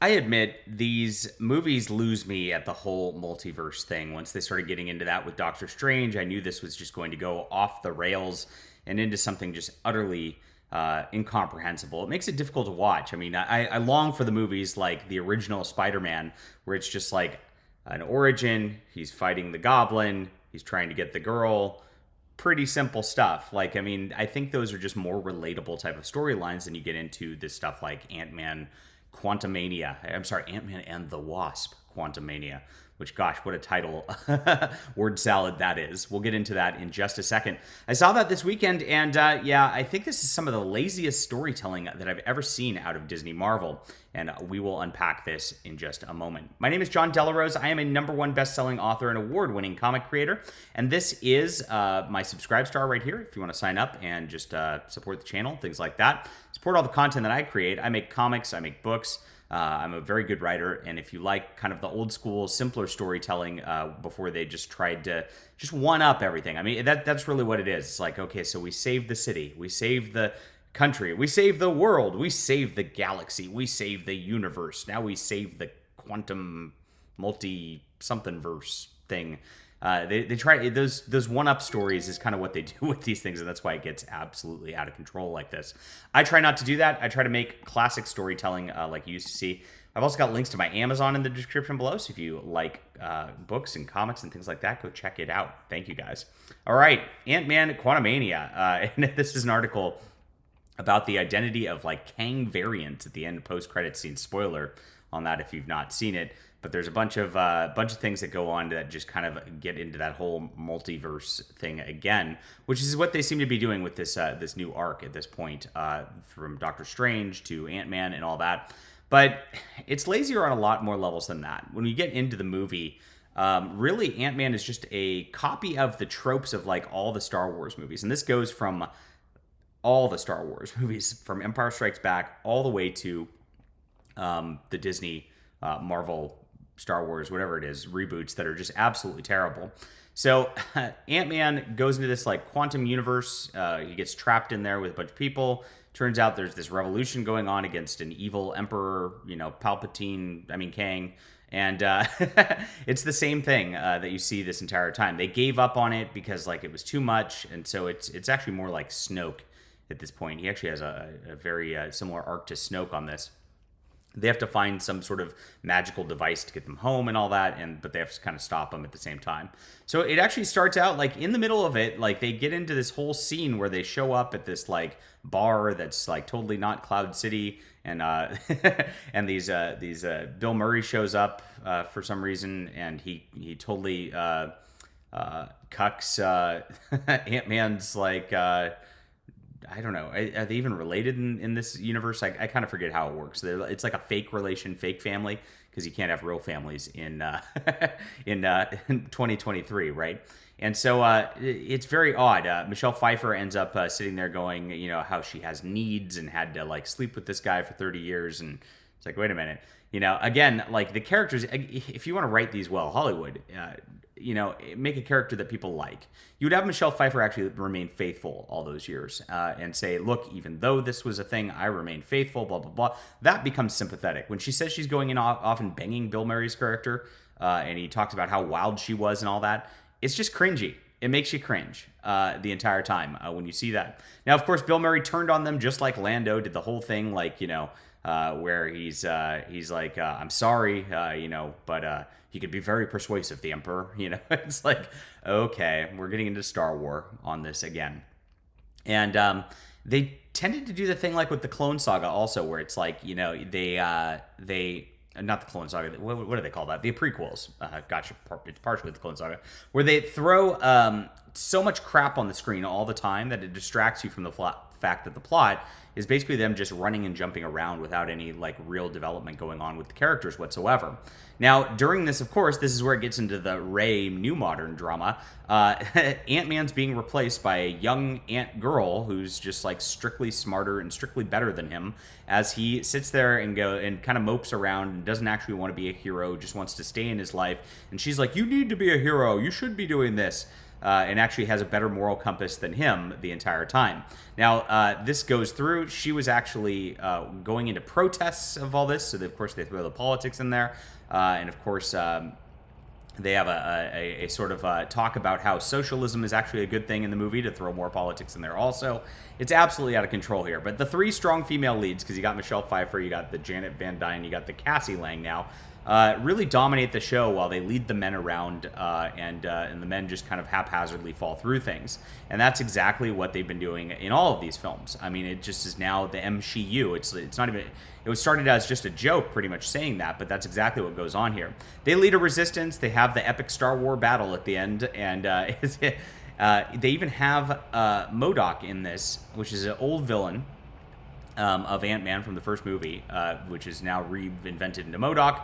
I admit these movies lose me at the whole multiverse thing. Once they started getting into that with Doctor Strange, I knew this was just going to go off the rails and into something just utterly incomprehensible. It makes it difficult to watch. I mean, I long for the movies like the original Spider-Man, where it's just like an origin, he's fighting the goblin, he's trying to get the girl. Pretty simple stuff. Like, I mean, I think those are just more relatable type of storylines than you get into this stuff like Ant-Man Quantumania. I'm sorry, Ant-Man and the Wasp Quantumania, which, gosh, what a title word salad that is. We'll get into that in just a second. I saw that this weekend, and yeah, I think this is some of the laziest storytelling that I've ever seen out of Disney Marvel, and we will unpack this in just a moment. My name is John Delarose. I am a #1 best-selling author and award-winning comic creator, and this is my Subscribe Star right here if you want to sign up and just support the channel, things like that. Support all the content that I create. I make comics, I make books. I'm a very good writer, and if you like kind of the old school, simpler storytelling before they just tried to just one-up everything. I mean, that's really what it is. It's like, okay, so we saved the city, we saved the country, we saved the world, we saved the galaxy, we saved the universe. Now we save the quantum multi-something verse thing. They try those one-up stories is kind of what they do with these things, and that's why it gets absolutely out of control like this. I try not to do that. I try to make classic storytelling like you used to see. I've also got links to my Amazon in the description below, so if you like books and comics and things like that, go check it out. Thank you, guys. All right, Ant-Man Quantumania. And this is an article about the identity of like Kang variant at the end post-credit scene. Spoiler on that if you've not seen it. But there's a bunch of things that go on that just kind of get into that whole multiverse thing again, which is what they seem to be doing with this this new arc at this point, from Doctor Strange to Ant-Man and all that. But it's lazier on a lot more levels than that. When you get into the movie, really Ant-Man is just a copy of the tropes of like all the Star Wars movies, and this goes from all the Star Wars movies, from Empire Strikes Back all the way to the Disney Marvel Star Wars, whatever it is, reboots that are just absolutely terrible. So Ant-Man goes into this like quantum universe. He gets trapped in there with a bunch of people. Turns out there's this revolution going on against an evil emperor, Kang. And it's the same thing that you see this entire time. They gave up on it because like it was too much, and so it's actually more like Snoke at this point. He actually has a very similar arc to Snoke on this. They have to find some sort of magical device to get them home and all that, but they have to kind of stop them at the same time. So it actually starts out like in the middle of it, like they get into this whole scene where they show up at this like bar that's like totally not Cloud City, and and these Bill Murray shows up for some reason, and he totally cucks Ant-Man's like. I don't know. Are they even related in this universe? I kind of forget how it works. It's like a fake relation, fake family, because you can't have real families in 2023, right? And so it's very odd. Michelle Pfeiffer ends up sitting there going, how she has needs and had to like sleep with this guy for 30 years, and it's like, wait a minute. Again, like the characters, if you want to write these well, Hollywood, make a character that people like. You would have Michelle Pfeiffer actually remain faithful all those years and say, look, even though this was a thing, I remain faithful, blah, blah, blah. That becomes sympathetic. When she says she's going in off and banging Bill Murray's character, and he talks about how wild she was and all that, it's just cringy. It makes you cringe the entire time when you see that. Now, of course, Bill Murray turned on them just like Lando did the whole thing, like, where he's like, I'm sorry, but he could be very persuasive, the Emperor. It's like, okay, we're getting into Star Wars on this again. And they tended to do the thing like with the Clone Saga also, where it's like, they not the Clone Saga, what do they call that? The prequels. Gotcha, it's partially the Clone Saga, where they throw so much crap on the screen all the time that it distracts you from the fact that the plot is basically them just running and jumping around without any like real development going on with the characters whatsoever. Now, during this, of course, this is where it gets into the Rey new modern drama. Ant-Man's being replaced by a young ant girl who's just like strictly smarter and strictly better than him, as he sits there and kind of mopes around and doesn't actually want to be a hero, just wants to stay in his life. And she's like, you need to be a hero. You should be doing this. and actually has a better moral compass than him the entire time. Now, this goes through. She was actually going into protests of all this, so of course they throw the politics in there, and of course they have a sort of talk about how socialism is actually a good thing in the movie, to throw more politics in there also. It's absolutely out of control here. But the three strong female leads, because you got Michelle Pfeiffer, you got the Janet Van Dyne, you got the Cassie Lang now, really dominate the show while they lead the men around, and the men just kind of haphazardly fall through things. And that's exactly what they've been doing in all of these films. I mean, it just is now the MCU. It's not even... It was started as just a joke, pretty much saying that, but that's exactly what goes on here. They lead a resistance. They have the epic Star Wars battle at the end, and they even have MODOK in this, which is an old villain of Ant-Man from the first movie, which is now reinvented into MODOK.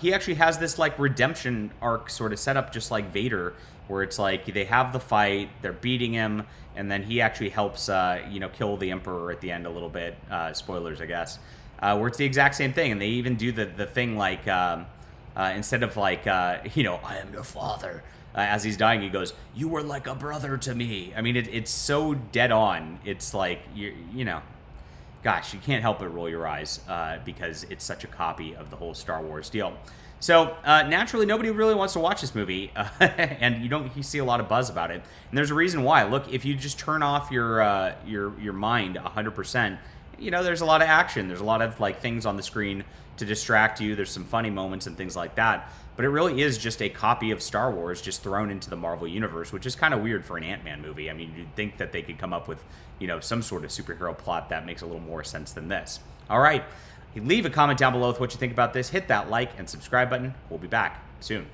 He actually has this like redemption arc sort of set up, just like Vader, where it's like they have the fight, they're beating him, and then he actually helps kill the Emperor at the end a little bit. Spoilers, I guess. Where it's the exact same thing, and they even do the thing like instead of like I am your father. As he's dying, he goes, "You were like a brother to me." I mean, it's so dead on. It's like gosh, you can't help but roll your eyes because it's such a copy of the whole Star Wars deal. So naturally, nobody really wants to watch this movie, and you see a lot of buzz about it. And there's a reason why. Look, if you just turn off your mind 100%, there's a lot of action. There's a lot of like things on the screen to distract you. There's some funny moments and things like that. But it really is just a copy of Star Wars just thrown into the Marvel Universe, which is kind of weird for an Ant-Man movie. I mean, you'd think that they could come up with, some sort of superhero plot that makes a little more sense than this. All right. Leave a comment down below with what you think about this. Hit that like and subscribe button. We'll be back soon.